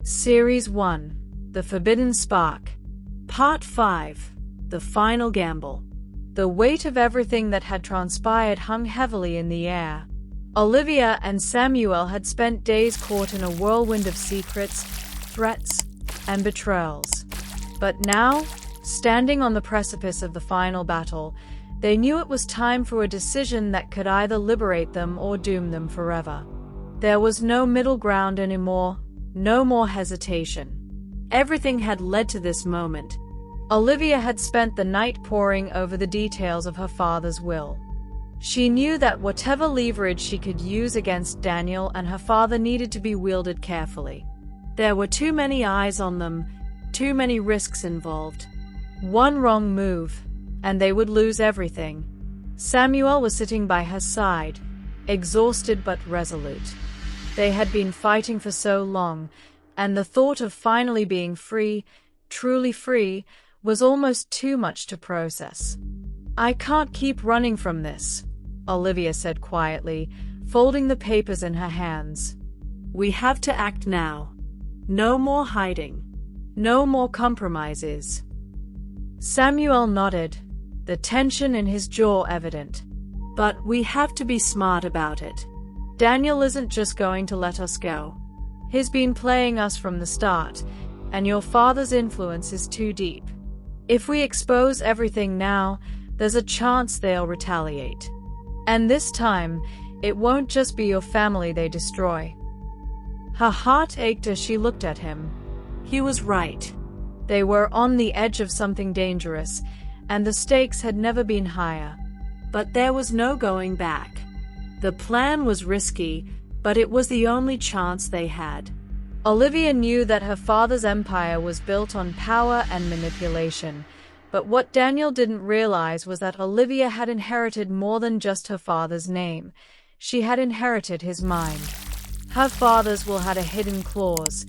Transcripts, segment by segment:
Series 1, The Forbidden Spark. Part 5, The Final Gamble. The weight of everything that had transpired hung heavily in the air. Olivia and Samuel had spent days caught in a whirlwind of secrets, threats, and betrayals. But now, standing on the precipice of the final battle, they knew it was time for a decision that could either liberate them or doom them forever. There was no middle ground anymore, no more hesitation. Everything had led to this moment. Olivia had spent the night poring over the details of her father's will. She knew that whatever leverage she could use against Daniel and her father needed to be wielded carefully. There were too many eyes on them, too many risks involved. One wrong move, and they would lose everything. Samuel was sitting by her side, exhausted but resolute. They had been fighting for so long, and the thought of finally being free, truly free, was almost too much to process. "I can't keep running from this," Olivia said quietly, folding the papers in her hands. "We have to act now. No more hiding. No more compromises." Samuel nodded, the tension in his jaw evident. "But we have to be smart about it. Daniel isn't just going to let us go. He's been playing us from the start, and your father's influence is too deep. If we expose everything now, there's a chance they'll retaliate. And this time, it won't just be your family they destroy." Her heart ached as she looked at him. He was right. They were on the edge of something dangerous, and the stakes had never been higher. But there was no going back. The plan was risky, but it was the only chance they had. Olivia knew that her father's empire was built on power and manipulation, but what Daniel didn't realize was that Olivia had inherited more than just her father's name. She had inherited his mind. Her father's will had a hidden clause,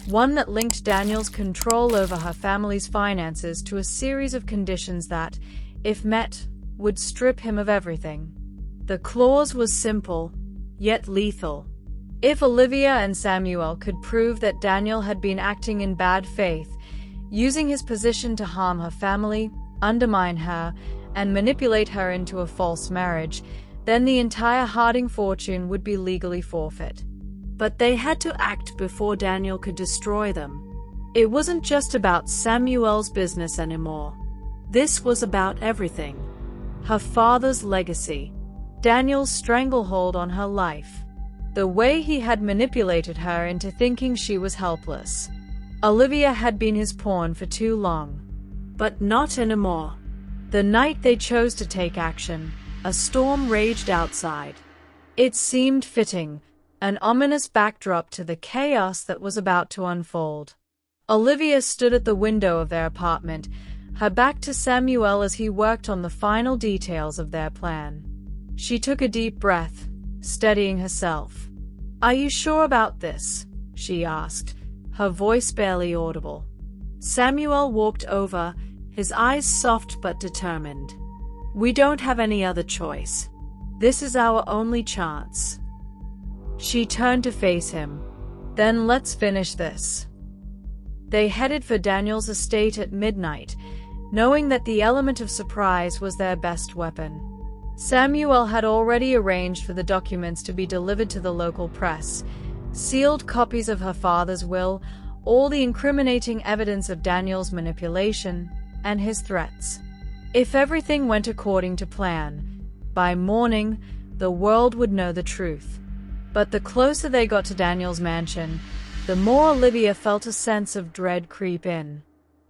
one that linked Daniel's control over her family's finances to a series of conditions that, if met, would strip him of everything. The clause was simple, yet lethal. If Olivia and Samuel could prove that Daniel had been acting in bad faith, using his position to harm her family, undermine her, and manipulate her into a false marriage, then the entire Harding fortune would be legally forfeit. But they had to act before Daniel could destroy them. It wasn't just about Samuel's business anymore. This was about everything. Her father's legacy, Daniel's stranglehold on her life, the way he had manipulated her into thinking she was helpless. Olivia had been his pawn for too long. But not anymore. The night they chose to take action, a storm raged outside. It seemed fitting, an ominous backdrop to the chaos that was about to unfold. Olivia stood at the window of their apartment, her back to Samuel as he worked on the final details of their plan. She took a deep breath, steadying herself. "Are you sure about this?" she asked, her voice barely audible. Samuel walked over, his eyes soft but determined. "We don't have any other choice. This is our only chance." She turned to face him. "Then let's finish this." They headed for Daniel's estate at midnight, knowing that the element of surprise was their best weapon. Samuel had already arranged for the documents to be delivered to the local press, sealed copies of her father's will, all the incriminating evidence of Daniel's manipulation, and his threats. If everything went according to plan, by morning, the world would know the truth. But the closer they got to Daniel's mansion, the more Olivia felt a sense of dread creep in.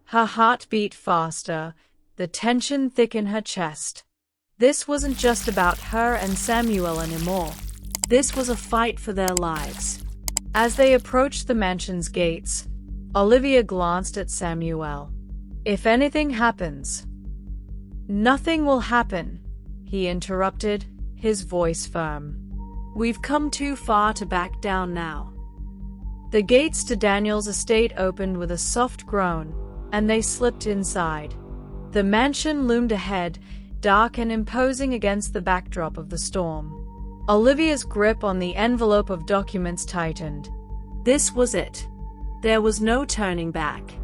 Her heart beat faster, the tension thick in her chest. This wasn't just about her and Samuel anymore. This was a fight for their lives. As they approached the mansion's gates, Olivia glanced at Samuel. "If anything happens—" "Nothing will happen," he interrupted, his voice firm. "We've come too far to back down now." The gates to Daniel's estate opened with a soft groan, and they slipped inside. The mansion loomed ahead, dark and imposing against the backdrop of the storm. Olivia's grip on the envelope of documents tightened. This was it. There was no turning back.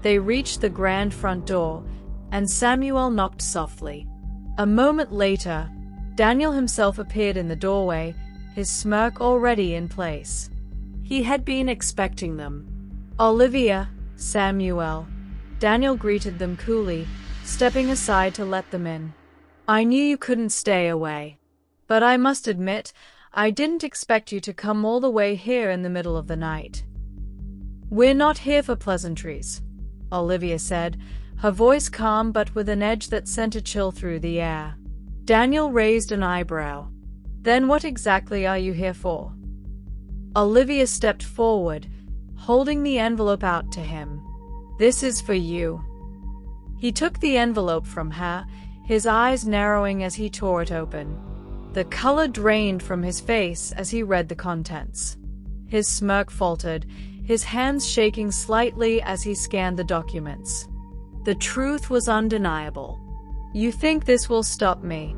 They reached the grand front door, and Samuel knocked softly. A moment later, Daniel himself appeared in the doorway, his smirk already in place. He had been expecting them. "Olivia, Samuel." Daniel greeted them coolly, stepping aside to let them in. "I knew you couldn't stay away. But I must admit, I didn't expect you to come all the way here in the middle of the night." "We're not here for pleasantries," Olivia said, her voice calm but with an edge that sent a chill through the air. Daniel raised an eyebrow. "Then what exactly are you here for?" Olivia stepped forward, holding the envelope out to him. "This is for you." He took the envelope from her, his eyes narrowing as he tore it open. The color drained from his face as he read the contents. His smirk faltered, his hands shaking slightly as he scanned the documents. The truth was undeniable. "You think this will stop me?"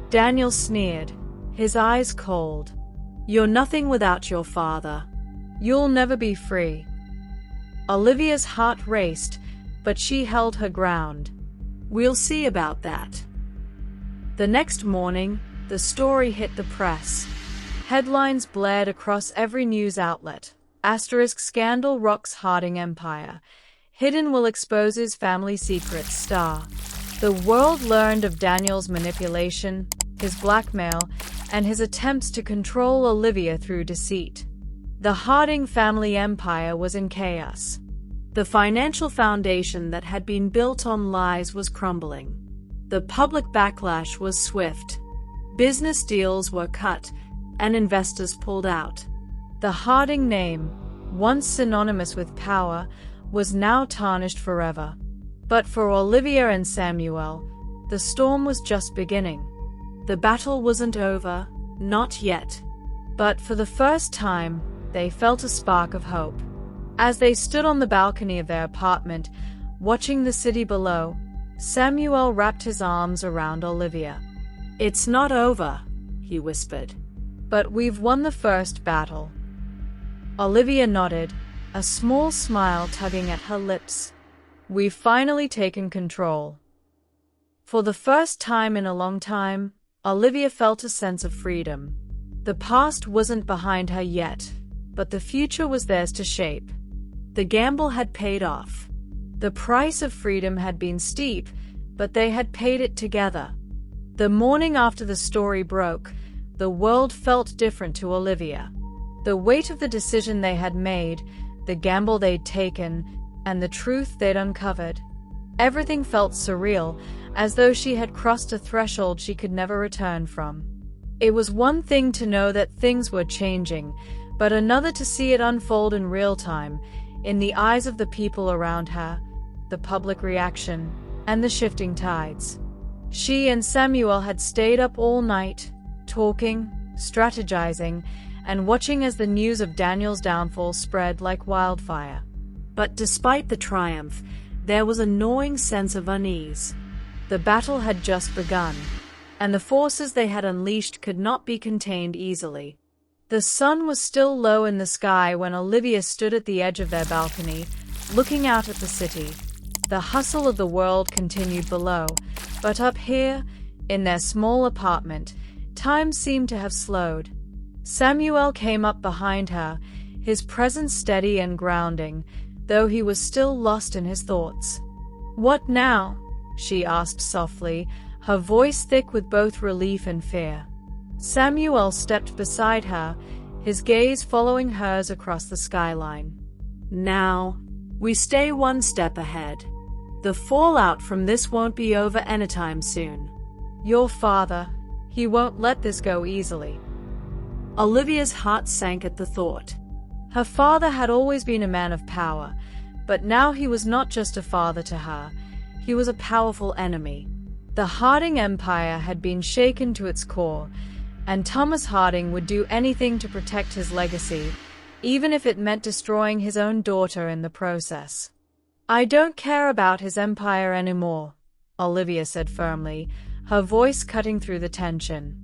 Daniel sneered, his eyes cold. "You're nothing without your father. You'll never be free." Olivia's heart raced, but she held her ground. "We'll see about that." The next morning, the story hit the press. Headlines blared across every news outlet. *Scandal rocks Harding Empire. Hidden will expose his family secrets star. The world learned of Daniel's manipulation, his blackmail, and his attempts to control Olivia through deceit. The Harding family empire was in chaos. The financial foundation that had been built on lies was crumbling. The public backlash was swift. Business deals were cut, and investors pulled out. The Harding name, once synonymous with power, was now tarnished forever. But for Olivia and Samuel, the storm was just beginning. The battle wasn't over, not yet. But for the first time, they felt a spark of hope. As they stood on the balcony of their apartment, watching the city below, Samuel wrapped his arms around Olivia. "It's not over," he whispered. "But we've won the first battle." Olivia nodded, a small smile tugging at her lips. "We've finally taken control." For the first time in a long time, Olivia felt a sense of freedom. The past wasn't behind her yet, but the future was theirs to shape. The gamble had paid off. The price of freedom had been steep, but they had paid it together. The morning after the story broke, the world felt different to Olivia. The weight of the decision they had made, the gamble they'd taken, and the truth they'd uncovered. Everything felt surreal, as though she had crossed a threshold she could never return from. It was one thing to know that things were changing, but another to see it unfold in real time, in the eyes of the people around her, the public reaction, and the shifting tides. She and Samuel had stayed up all night, talking, strategizing, and watching as the news of Daniel's downfall spread like wildfire. But despite the triumph, there was a gnawing sense of unease. The battle had just begun, and the forces they had unleashed could not be contained easily. The sun was still low in the sky when Olivia stood at the edge of their balcony, looking out at the city. The hustle of the world continued below, but up here, in their small apartment, time seemed to have slowed. Samuel came up behind her, his presence steady and grounding, though he was still lost in his thoughts. "What now?" she asked softly, her voice thick with both relief and fear. Samuel stepped beside her, his gaze following hers across the skyline. "Now, we stay one step ahead. The fallout from this won't be over anytime soon. Your father, he won't let this go easily." Olivia's heart sank at the thought. Her father had always been a man of power, but now he was not just a father to her, he was a powerful enemy. The Harding Empire had been shaken to its core, and Thomas Harding would do anything to protect his legacy, even if it meant destroying his own daughter in the process. "I don't care about his empire anymore," Olivia said firmly, her voice cutting through the tension.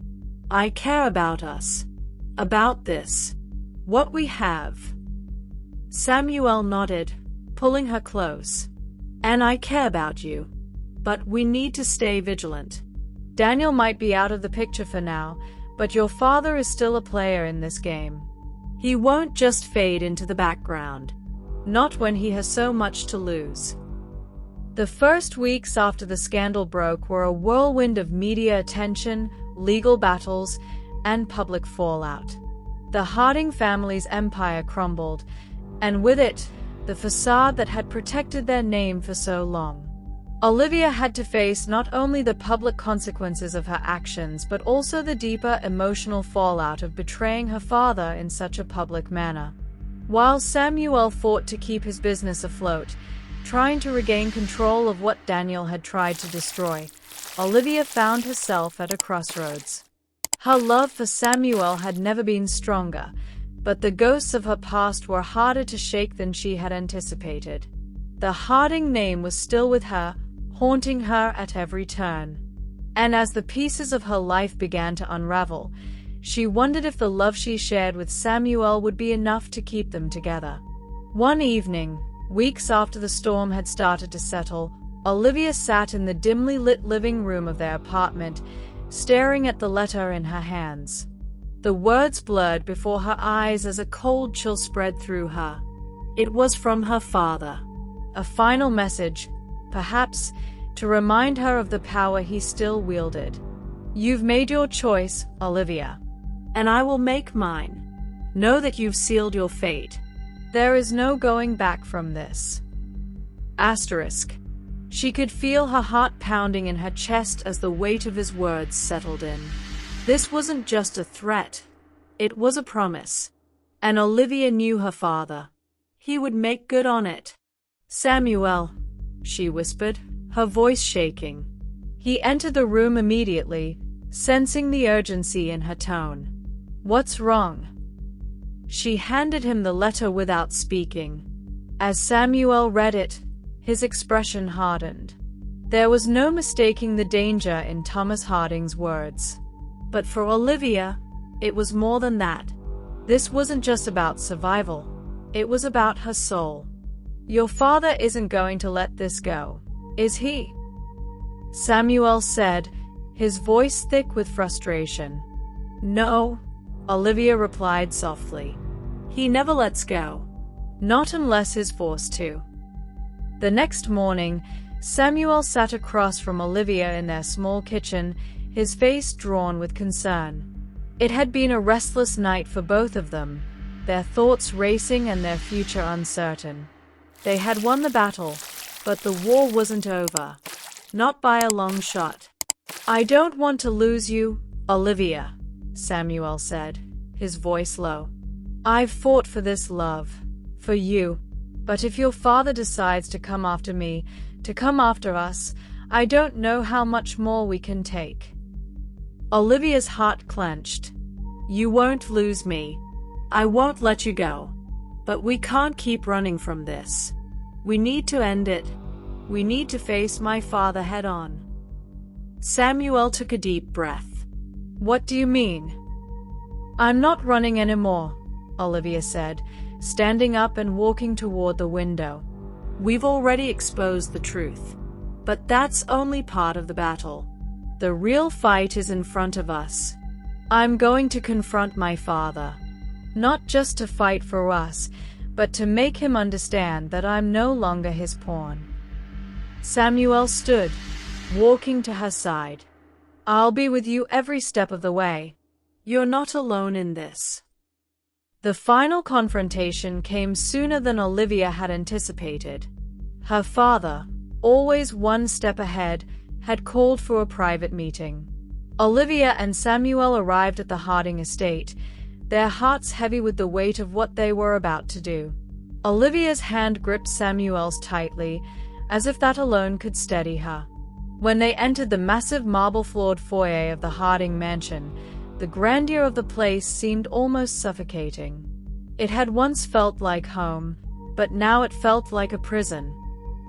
"I care about us. About this. What we have." Samuel nodded, pulling her close. "And I care about you. But we need to stay vigilant. Daniel might be out of the picture for now, but your father is still a player in this game. He won't just fade into the background. Not when he has so much to lose." The first weeks after the scandal broke were a whirlwind of media attention, legal battles, and public fallout. The Harding family's empire crumbled, and with it, the facade that had protected their name for so long. Olivia had to face not only the public consequences of her actions but also the deeper emotional fallout of betraying her father in such a public manner. While Samuel fought to keep his business afloat, trying to regain control of what Daniel had tried to destroy, Olivia found herself at a crossroads. Her love for Samuel had never been stronger, but the ghosts of her past were harder to shake than she had anticipated. The Harding name was still with her, haunting her at every turn. And as the pieces of her life began to unravel, she wondered if the love she shared with Samuel would be enough to keep them together. One evening, weeks after the storm had started to settle, Olivia sat in the dimly lit living room of their apartment, staring at the letter in her hands. The words blurred before her eyes as a cold chill spread through her. It was from her father. A final message, perhaps, to remind her of the power he still wielded. "You've made your choice, Olivia. And I will make mine. Know that you've sealed your fate. There is no going back from this." Asterisk. She could feel her heart pounding in her chest as the weight of his words settled in. This wasn't just a threat. It was a promise. And Olivia knew her father. He would make good on it. "Samuel," she whispered, her voice shaking. He entered the room immediately, sensing the urgency in her tone. "What's wrong?" She handed him the letter without speaking. As Samuel read it, his expression hardened. There was no mistaking the danger in Thomas Harding's words. But for Olivia, it was more than that. This wasn't just about survival. It was about her soul. "Your father isn't going to let this go, is he?" Samuel said, his voice thick with frustration. "No," Olivia replied softly. "He never lets go. Not unless he's forced to." The next morning, Samuel sat across from Olivia in their small kitchen, his face drawn with concern. It had been a restless night for both of them, their thoughts racing and their future uncertain. They had won the battle, but the war wasn't over. Not by a long shot. "I don't want to lose you, Olivia," Samuel said, his voice low. "I've fought for this love, for you. But if your father decides to come after me, to come after us, I don't know how much more we can take." Olivia's heart clenched. "You won't lose me. I won't let you go. But we can't keep running from this. We need to end it. We need to face my father head on." Samuel took a deep breath. "What do you mean?" "I'm not running anymore," Olivia said, standing up and walking toward the window. "We've already exposed the truth. But that's only part of the battle. The real fight is in front of us. I'm going to confront my father. Not just to fight for us, but to make him understand that I'm no longer his pawn." Samuel stood, walking to her side. "I'll be with you every step of the way. You're not alone in this." The final confrontation came sooner than Olivia had anticipated. Her father, always one step ahead, had called for a private meeting. Olivia and Samuel arrived at the Harding estate, their hearts heavy with the weight of what they were about to do. Olivia's hand gripped Samuel's tightly, as if that alone could steady her. When they entered the massive marble-floored foyer of the Harding mansion, the grandeur of the place seemed almost suffocating. It had once felt like home, but now it felt like a prison.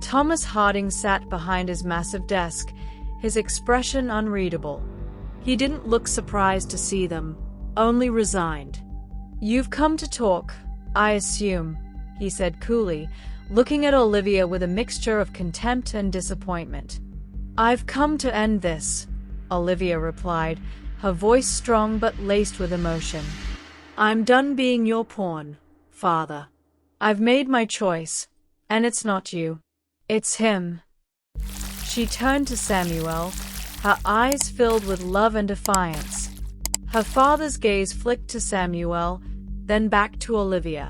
Thomas Harding sat behind his massive desk, his expression unreadable. He didn't look surprised to see them, only resigned. "You've come to talk, I assume," he said coolly, looking at Olivia with a mixture of contempt and disappointment. "I've come to end this," Olivia replied, her voice strong but laced with emotion. "I'm done being your pawn, Father. I've made my choice, and it's not you. It's him." She turned to Samuel, her eyes filled with love and defiance. Her father's gaze flicked to Samuel, then back to Olivia.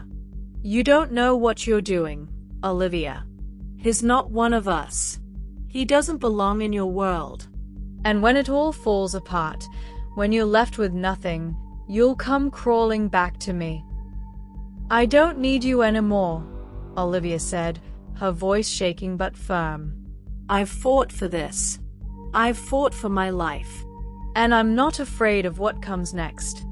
"You don't know what you're doing, Olivia. He's not one of us. He doesn't belong in your world. And when it all falls apart, when you're left with nothing, you'll come crawling back to me." "I don't need you anymore," Olivia said, her voice shaking but firm. "I've fought for this. I've fought for my life. And I'm not afraid of what comes next.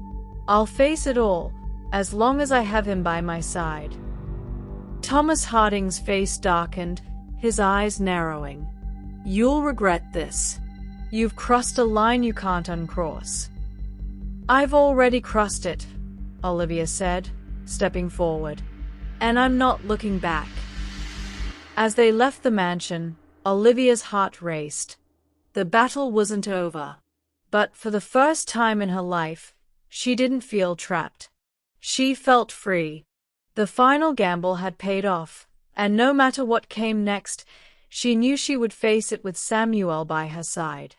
I'll face it all, as long as I have him by my side." Thomas Harding's face darkened, his eyes narrowing. "You'll regret this. You've crossed a line you can't uncross." "I've already crossed it," Olivia said, stepping forward. "And I'm not looking back." As they left the mansion, Olivia's heart raced. The battle wasn't over. But for the first time in her life, she didn't feel trapped. She felt free. The final gamble had paid off, and no matter what came next, she knew she would face it with Samuel by her side.